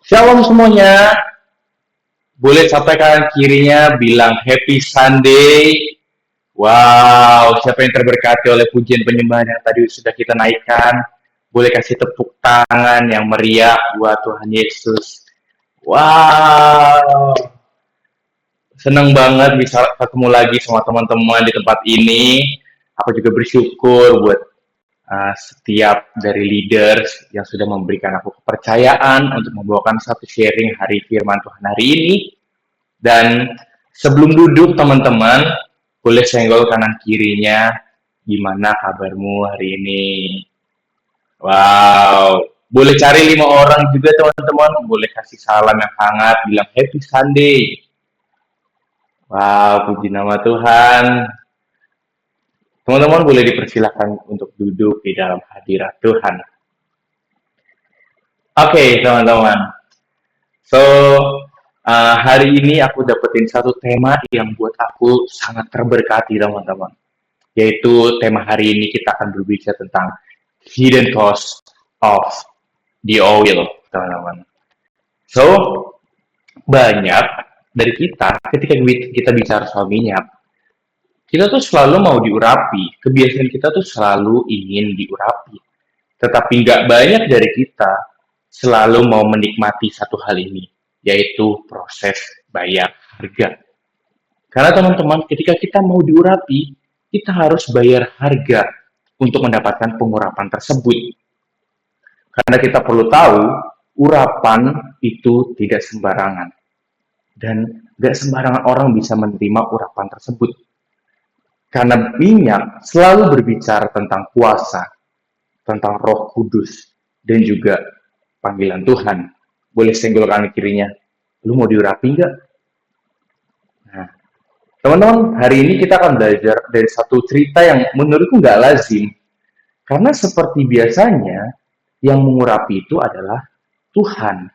Shalom semuanya. Boleh sampai kanan kirinya bilang Happy Sunday. Wow, siapa yang terberkati oleh pujian penyembahan yang tadi sudah kita naikkan? Boleh kasih tepuk tangan yang meriah buat Tuhan Yesus. Wow, senang banget bisa ketemu lagi sama teman-teman di tempat ini. Aku juga bersyukur buat setiap dari leaders yang sudah memberikan aku kepercayaan untuk membawakan satu sharing hari firman Tuhan hari ini. Dan sebelum duduk teman-teman, boleh senggol kanan kirinya, gimana kabarmu hari ini? Wow, boleh cari 5 orang juga teman-teman, boleh kasih salam yang hangat, bilang Happy Sunday. Wow, puji nama Tuhan. Teman-teman boleh dipersilakan untuk duduk di dalam hadirat Tuhan. Oke, teman-teman. So, hari ini aku dapetin satu tema yang buat aku sangat terberkati, teman-teman. Yaitu tema hari ini kita akan berbicara tentang hidden cost of the oil, teman-teman. So, banyak dari kita, ketika kita bicara soal minyak, kita tuh selalu mau diurapi. Kebiasaan kita tuh selalu ingin diurapi. Tetapi nggak banyak dari kita selalu mau menikmati satu hal ini, yaitu proses bayar harga. Karena teman-teman, ketika kita mau diurapi, kita harus bayar harga untuk mendapatkan pengurapan tersebut. Karena kita perlu tahu, urapan itu tidak sembarangan. Dan nggak sembarangan orang bisa menerima urapan tersebut. Karena minyak selalu berbicara tentang kuasa, tentang Roh Kudus, dan juga panggilan Tuhan. Boleh senggol kanan kirinya. Lu mau diurapi nggak? Nah, teman-teman, hari ini kita akan belajar dari satu cerita yang menurutku nggak lazim. Karena seperti biasanya, yang mengurapi itu adalah Tuhan.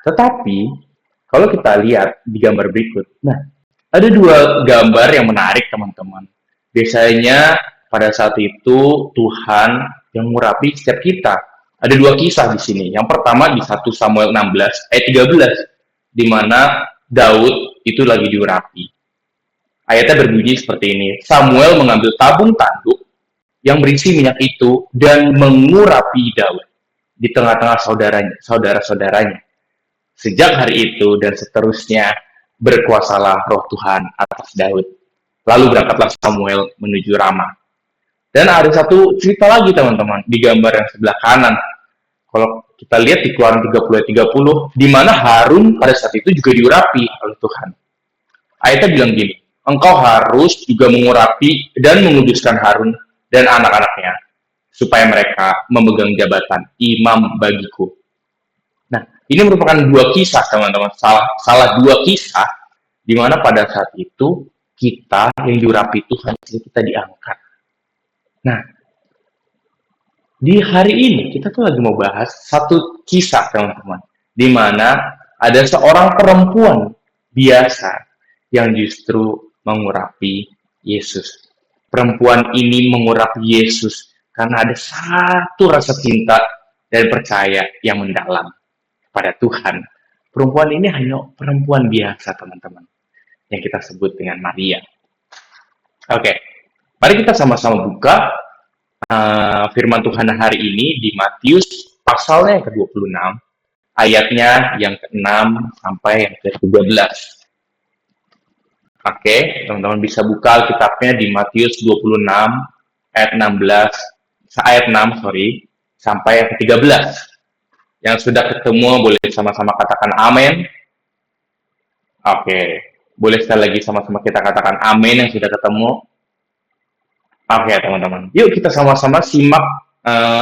Tetapi, kalau kita lihat di gambar berikut, nah, ada dua gambar yang menarik, teman-teman. Biasanya, pada saat itu, Tuhan yang mengurapi setiap kita. Ada dua kisah di sini. Yang pertama di 1 Samuel 16 ayat 13, di mana Daud itu lagi diurapi. Ayatnya berbunyi seperti ini. Samuel mengambil tabung tanduk yang berisi minyak itu dan mengurapi Daud di tengah-tengah saudara-saudaranya. Sejak hari itu dan seterusnya berkuasalah Roh Tuhan atas Daud. Lalu berangkatlah Samuel menuju Rama. Dan ada satu cerita lagi teman-teman di gambar yang sebelah kanan. Kalau kita lihat di Keluaran 30 di mana Harun pada saat itu juga diurapi oleh Tuhan. Ayatnya bilang gini, engkau harus juga mengurapi dan menguduskan Harun dan anak-anaknya supaya mereka memegang jabatan imam bagiku. Nah, ini merupakan dua kisah teman-teman, salah dua kisah di mana pada saat itu kita yang diurapi Tuhan, kita diangkat. Nah, di hari ini kita tuh lagi mau bahas satu kisah teman-teman, di mana ada seorang perempuan biasa yang justru mengurapi Yesus. Perempuan ini mengurapi Yesus karena ada satu rasa cinta dan percaya yang mendalam pada Tuhan. Perempuan ini hanya perempuan biasa teman-teman, yang kita sebut dengan Maria. Oke, mari kita sama-sama buka firman Tuhan hari ini di Matius pasalnya yang ke-26, ayatnya yang ke-6 sampai yang ke-13. Oke, teman-teman bisa buka Alkitabnya di Matius 26 ayat 6 sampai yang ke-13. Yang sudah ketemu boleh sama-sama katakan amin. Oke, boleh sekali lagi sama-sama kita katakan amin yang sudah ketemu. Oke, teman-teman. Yuk kita sama-sama simak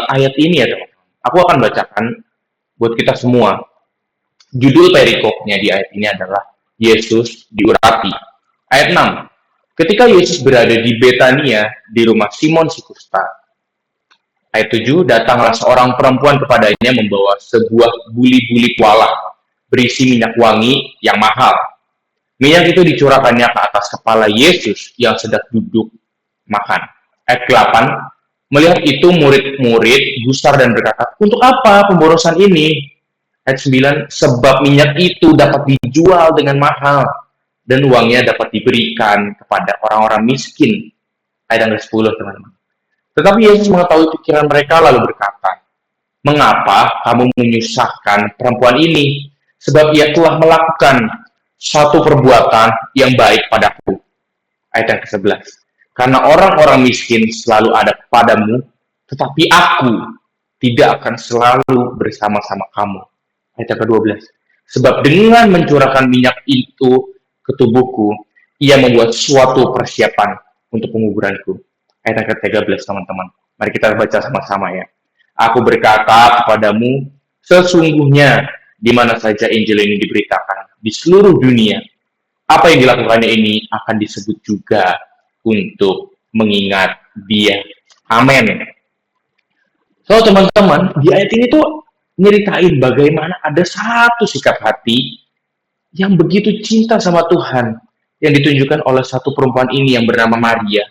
ayat ini ya, teman-teman. Aku akan bacakan buat kita semua. Judul perikopnya di ayat ini adalah Yesus diurapi. Ayat 6. Ketika Yesus berada di Betania, di rumah Simon si Kusta. Ayat 7. Datanglah seorang perempuan kepadanya membawa sebuah buli-buli kuala berisi minyak wangi yang mahal. Minyak itu dicurahkannya ke atas kepala Yesus yang sedang duduk makan. Ayat 8. Melihat itu murid-murid gusar dan berkata, untuk apa pemborosan ini? Ayat 9, sebab minyak itu dapat dijual dengan mahal dan uangnya dapat diberikan kepada orang-orang miskin. Ayat yang ke-10, teman-teman. Tetapi Yesus mengetahui pikiran mereka lalu berkata, mengapa kamu menyusahkan perempuan ini? Sebab ia telah melakukan satu perbuatan yang baik padaku. Ayat yang ke-11. Karena orang-orang miskin selalu ada padamu, tetapi aku tidak akan selalu bersama-sama kamu. Ayat yang ke-12. Sebab dengan mencurahkan minyak itu ke tubuhku, ia membuat suatu persiapan untuk penguburanku. Ayat yang ke-13, teman-teman. Mari kita baca sama-sama ya. Aku berkata kepadamu, sesungguhnya di mana saja Injil ini diberitakan di seluruh dunia, apa yang dilakukannya ini akan disebut juga untuk mengingat dia. Amin. So, teman-teman, di ayat ini tuh nyeritain bagaimana ada satu sikap hati yang begitu cinta sama Tuhan yang ditunjukkan oleh satu perempuan ini yang bernama Maria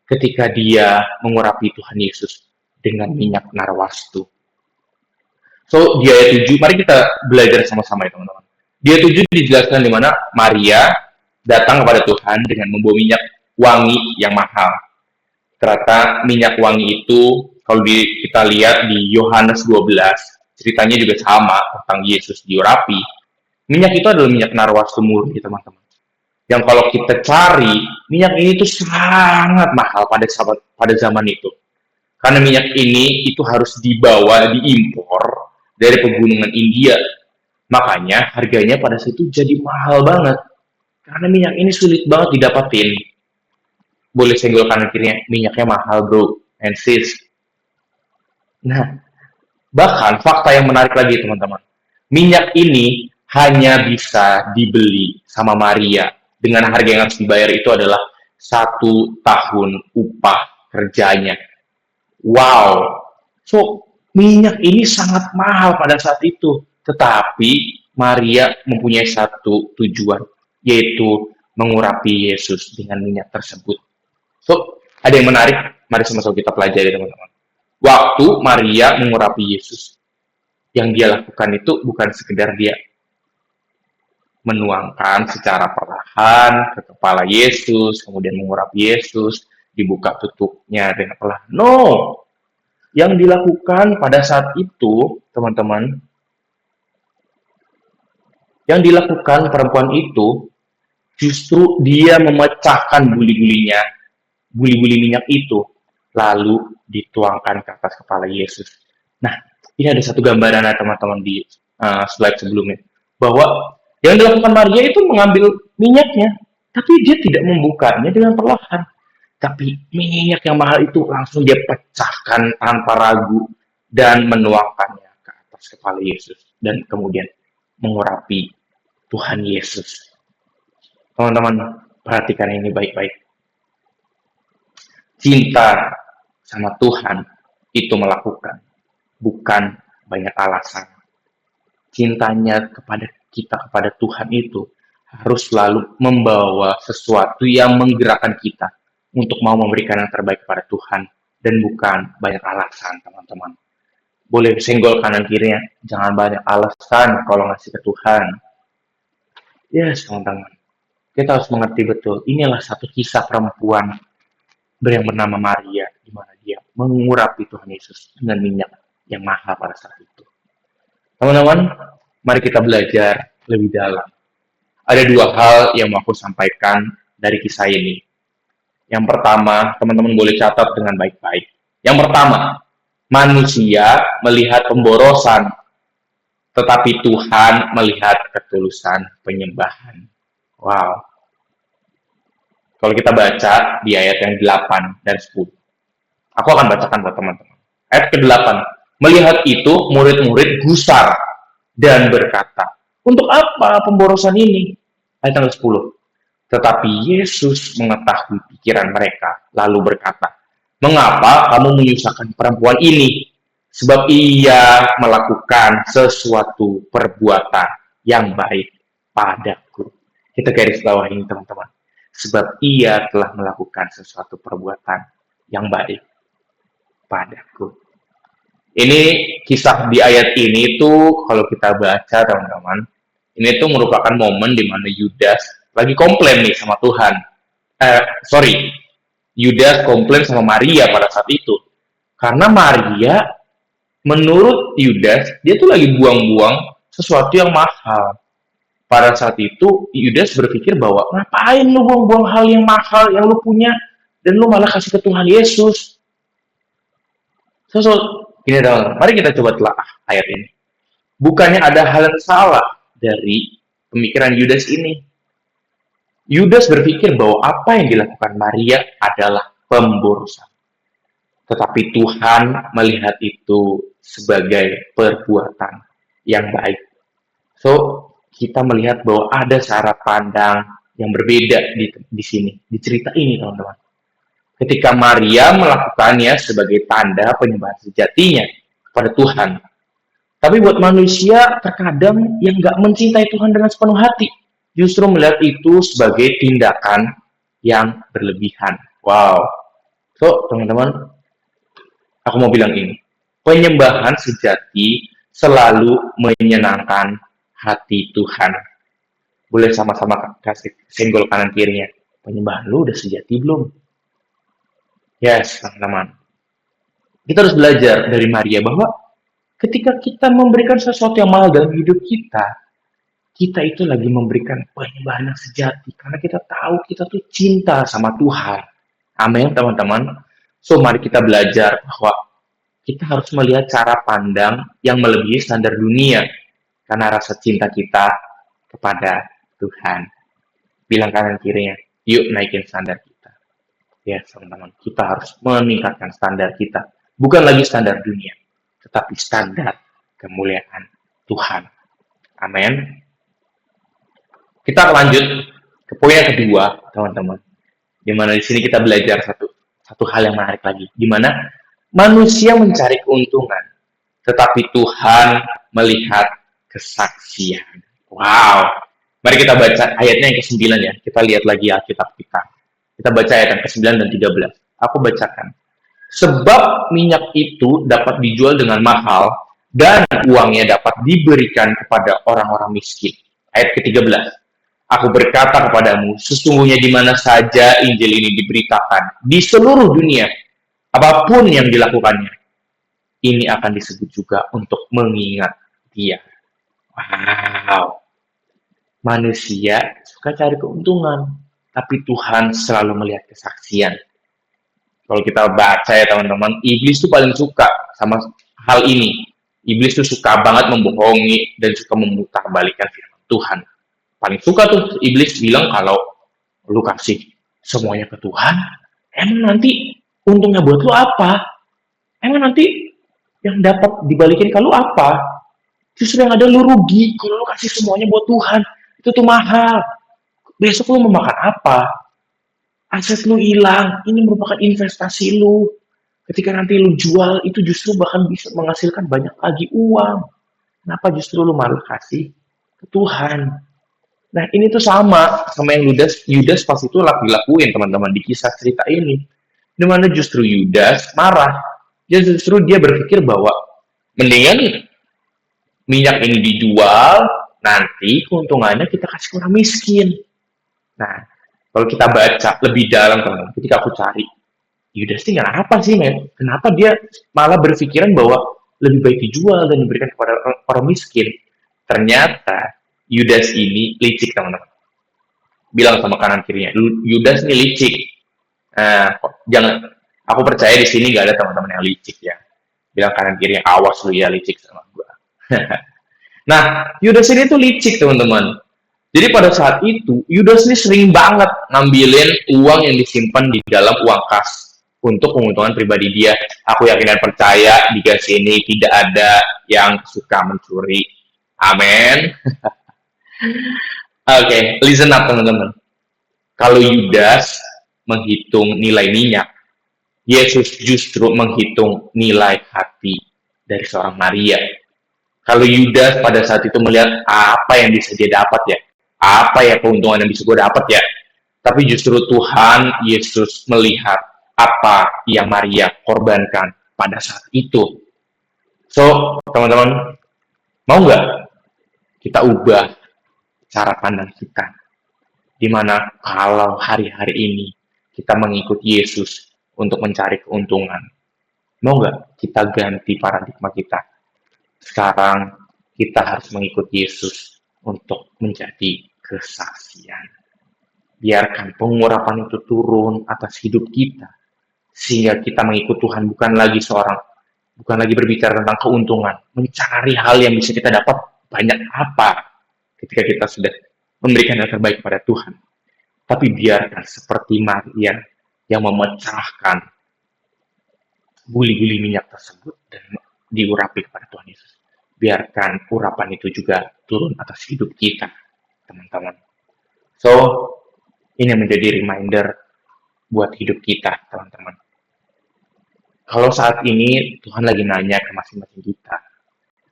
ketika dia mengurapi Tuhan Yesus dengan minyak narwastu. So, di ayat 7, mari kita belajar sama-sama ya, teman-teman. Di ayat 7 dijelaskan di mana Maria datang kepada Tuhan dengan membawa minyak wangi yang mahal. Ternyata minyak wangi itu, kalau kita lihat di Yohanes 12, ceritanya juga sama tentang Yesus diurapi. Minyak itu adalah minyak narwastu murni, teman-teman. Yang kalau kita cari, minyak ini tuh sangat mahal pada zaman itu. Karena minyak ini itu harus diimpor dari pegunungan India. Makanya harganya pada saat itu jadi mahal banget. Karena minyak ini sulit banget didapatin. Boleh senggol kanan kirinya, minyaknya mahal bro and sis. Nah, bahkan fakta yang menarik lagi teman-teman. Minyak ini hanya bisa dibeli sama Maria. Dengan harga yang harus dibayar itu adalah 1 tahun upah kerjanya. Wow. So, minyak ini sangat mahal pada saat itu. Tetapi Maria mempunyai satu tujuan, yaitu mengurapi Yesus dengan minyak tersebut. So, ada yang menarik. Mari sama-sama kita pelajari, teman-teman. Waktu Maria mengurapi Yesus, yang dia lakukan itu bukan sekedar dia menuangkan secara perlahan ke kepala Yesus, kemudian mengurapi Yesus, dibuka tutupnya dengan perlahan. No, yang dilakukan pada saat itu, teman-teman, yang dilakukan perempuan itu, justru dia memecahkan buli-buli minyak itu, lalu dituangkan ke atas kepala Yesus. Nah, ini ada satu gambaran teman-teman di slide sebelumnya, bahwa yang dilakukan Maria itu mengambil minyaknya, tapi dia tidak membukanya dengan perlahan. Tapi minyak yang mahal itu langsung dia pecahkan tanpa ragu dan menuangkannya ke atas kepala Yesus dan kemudian mengurapi Tuhan Yesus. Teman-teman, perhatikan ini baik-baik. Cinta sama Tuhan itu melakukan, bukan banyak alasan. Cintanya kepada kita, kepada Tuhan itu harus selalu membawa sesuatu yang menggerakkan kita untuk mau memberikan yang terbaik kepada Tuhan dan bukan banyak alasan, teman-teman. Boleh senggol kanan kirinya, jangan banyak alasan kalau ngasih ke Tuhan. Yes, teman-teman. Kita harus mengerti betul, inilah satu kisah perempuan yang bernama Maria, di mana dia mengurapi Tuhan Yesus dengan minyak yang mahal pada saat itu. Teman-teman, mari kita belajar lebih dalam. Ada 2 hal yang mau aku sampaikan dari kisah ini. Yang pertama, teman-teman boleh catat dengan baik-baik. Yang pertama, manusia melihat pemborosan, tetapi Tuhan melihat ketulusan penyembahan. Wow. Kalau kita baca di ayat yang 8 dan 10. Aku akan bacakan buat teman-teman. Ayat ke-8. Melihat itu, murid-murid gusar dan berkata, untuk apa pemborosan ini? Ayat yang 10. Tetapi Yesus mengetahui pikiran mereka, lalu berkata, mengapa kamu menyusahkan perempuan ini? Sebab ia melakukan sesuatu perbuatan yang baik padaku. Kita garis bawah ini, teman-teman. Sebab ia telah melakukan sesuatu perbuatan yang baik padaku. Ini kisah di ayat ini tuh kalau kita baca teman-teman, ini tuh merupakan momen di mana Yudas lagi komplain nih sama Tuhan. Sorry, Yudas komplain sama Maria pada saat itu. Karena Maria, menurut Yudas, dia tuh lagi buang-buang sesuatu yang mahal. Pada saat itu, Yudas berpikir bahwa ngapain lu buang-buang hal yang mahal yang lu punya, dan lu malah kasih ke Tuhan Yesus. Gini dong, mari kita coba telah ayat ini. Bukannya ada hal yang salah dari pemikiran Yudas ini. Yudas berpikir bahwa apa yang dilakukan Maria adalah pemborosan. Tetapi Tuhan melihat itu sebagai perbuatan yang baik. So, kita melihat bahwa ada cara pandang yang berbeda di sini, di cerita ini, teman-teman. Ketika Maria melakukannya sebagai tanda penyembahan sejatinya kepada Tuhan. Tapi buat manusia, terkadang yang nggak mencintai Tuhan dengan sepenuh hati, justru melihat itu sebagai tindakan yang berlebihan. Wow. So, teman-teman, aku mau bilang ini. Penyembahan sejati selalu menyenangkan hati Tuhan. Boleh sama-sama kasih senggol kanan kirinya. Penyembahan lu udah sejati belum? Yes, teman-teman. Kita harus belajar dari Maria bahwa ketika kita memberikan sesuatu yang mahal dalam hidup kita itu lagi memberikan penyembahan yang sejati. Karena kita tahu kita tuh cinta sama Tuhan. Amin, teman-teman. So, mari kita belajar bahwa kita harus melihat cara pandang yang melebihi standar dunia. Karena rasa cinta kita kepada Tuhan. Bilang kanan kirinya, yuk naikin standar kita. Ya, teman-teman, kita harus meningkatkan standar kita. Bukan lagi standar dunia, tetapi standar kemuliaan Tuhan. Amin. Kita lanjut ke poin yang kedua, teman-teman. Di mana di sini kita belajar satu hal yang menarik lagi. Di mana manusia mencari keuntungan, tetapi Tuhan melihat kesaksian. Wow. Mari kita baca ayatnya yang ke-9 ya. Kita lihat lagi Alkitab kita. Kita baca ayat yang ke-9 dan 13. Aku bacakan. Sebab minyak itu dapat dijual dengan mahal dan uangnya dapat diberikan kepada orang-orang miskin. Ayat ke-13. Aku berkata kepadamu, sesungguhnya di mana saja Injil ini diberitakan di seluruh dunia, apapun yang dilakukannya, ini akan disebut juga untuk mengingat dia. Wow. Manusia suka cari keuntungan, tapi Tuhan selalu melihat kesaksian. Kalau kita baca ya teman-teman, iblis tuh paling suka sama hal ini. Iblis tuh suka banget membohongi dan suka memutarbalikkan firman Tuhan. Paling suka tuh iblis bilang kalau lu kasih semuanya ke Tuhan, emang nanti untungnya buat lu apa? Emang nanti yang dapat dibalikin ke lu apa? Justru yang ada lu rugi kalau lu kasih semuanya buat Tuhan. Itu tuh mahal. Besok lu mau makan apa? Aset lu hilang. Ini merupakan investasi lu. Ketika nanti lu jual, itu justru bahkan bisa menghasilkan banyak lagi uang. Kenapa justru lu malah kasih ke Tuhan? Nah, ini tuh sama yang Yudas pas itu dilakuin, teman-teman, di kisah cerita ini. Dimana justru Yudas marah. Justru dia berpikir bahwa mendingan minyak ini dijual, nanti keuntungannya kita kasih ke orang miskin. Nah, kalau kita baca lebih dalam, teman-teman, ketika aku cari, Yudas ini kenapa sih, men? Kenapa dia malah berpikiran bahwa lebih baik dijual dan diberikan kepada orang miskin? Ternyata Yudas ini licik, teman-teman. Bilang sama kanan kirinya, Yudas ini licik. Nah, jangan, aku percaya di sini gak ada teman-teman yang licik ya. Bilang kanan kirinya, awas lu ya licik sama gue. Nah, Yudas ini tuh licik, teman-teman. Jadi pada saat itu, Yudas ini sering banget ngambilin uang yang disimpan di dalam uang kas untuk keuntungan pribadi dia. Aku yakin dan percaya di gas ini tidak ada yang suka mencuri. Amin. Oke, listen up, teman-teman. Kalau Yudas menghitung nilai minyak, Yesus justru menghitung nilai hati dari seorang Maria. Kalau Yudas pada saat itu melihat apa yang bisa dia dapat ya, apa ya keuntungan yang bisa gue dapat ya, tapi justru Tuhan Yesus melihat apa yang Maria korbankan pada saat itu. So, teman-teman, mau nggak kita ubah cara pandang kita? Dimana kalau hari-hari ini kita mengikuti Yesus untuk mencari keuntungan, mau nggak kita ganti paradigma kita? Sekarang kita harus mengikuti Yesus untuk menjadi kesaksian. Biarkan pengurapan itu turun atas hidup kita, sehingga kita mengikuti Tuhan bukan lagi berbicara tentang keuntungan, mencari hal yang bisa kita dapat banyak apa ketika kita sudah memberikan yang terbaik pada Tuhan. Tapi biarkan seperti Maria yang memecahkan buli-buli minyak tersebut dan diurapi kepada Tuhan Yesus. Biarkan urapan itu juga turun atas hidup kita, teman-teman. So, ini menjadi reminder buat hidup kita, teman-teman. Kalau saat ini Tuhan lagi nanya ke masing-masing kita,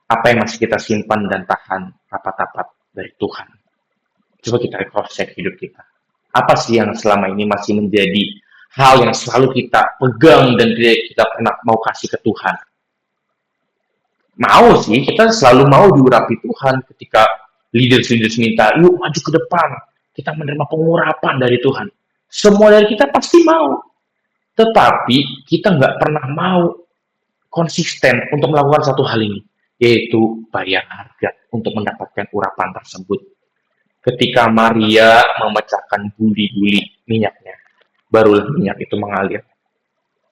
apa yang masih kita simpan dan tahan rapat-rapat dari Tuhan? Coba kita cross-check hidup kita. Apa sih yang selama ini masih menjadi hal yang selalu kita pegang dan tidak kita pernah mau kasih ke Tuhan? Mau sih, kita selalu mau diurapi Tuhan ketika leaders minta, yuk maju ke depan, kita menerima pengurapan dari Tuhan. Semua dari kita pasti mau. Tetapi kita nggak pernah mau konsisten untuk melakukan satu hal ini, yaitu bayar harga untuk mendapatkan urapan tersebut. Ketika Maria memecahkan buli-buli minyaknya, barulah minyak itu mengalir.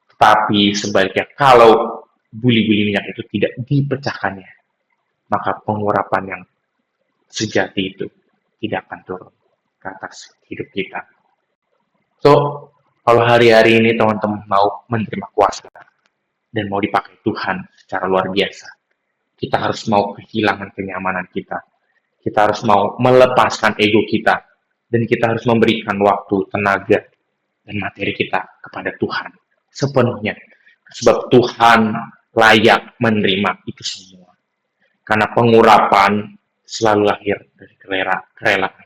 Tetapi sebaliknya, kalau buli-buli minyak itu tidak dipecahkannya, maka pengurapan yang sejati itu tidak akan turun ke atas hidup kita. So, kalau hari-hari ini teman-teman mau menerima kuasa dan mau dipakai Tuhan secara luar biasa, kita harus mau kehilangan kenyamanan kita. Kita harus mau melepaskan ego kita. Dan kita harus memberikan waktu, tenaga, dan materi kita kepada Tuhan sepenuhnya. Sebab Tuhan layak menerima itu semua. Karena pengurapan selalu lahir dari kerelaan,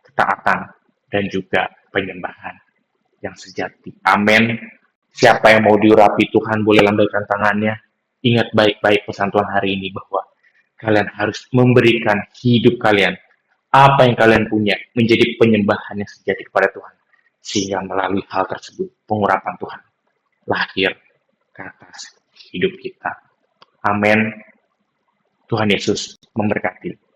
ketaatan, dan juga penyembahan yang sejati. Amin. Siapa yang mau diurapi Tuhan boleh lambaikan tangannya. Ingat baik-baik pesan Tuhan hari ini bahwa kalian harus memberikan hidup kalian, apa yang kalian punya, menjadi penyembahan yang sejati kepada Tuhan. Sehingga melalui hal tersebut, pengurapan Tuhan lahir ke atas hidup kita. Amin. Tuhan Yesus memberkati.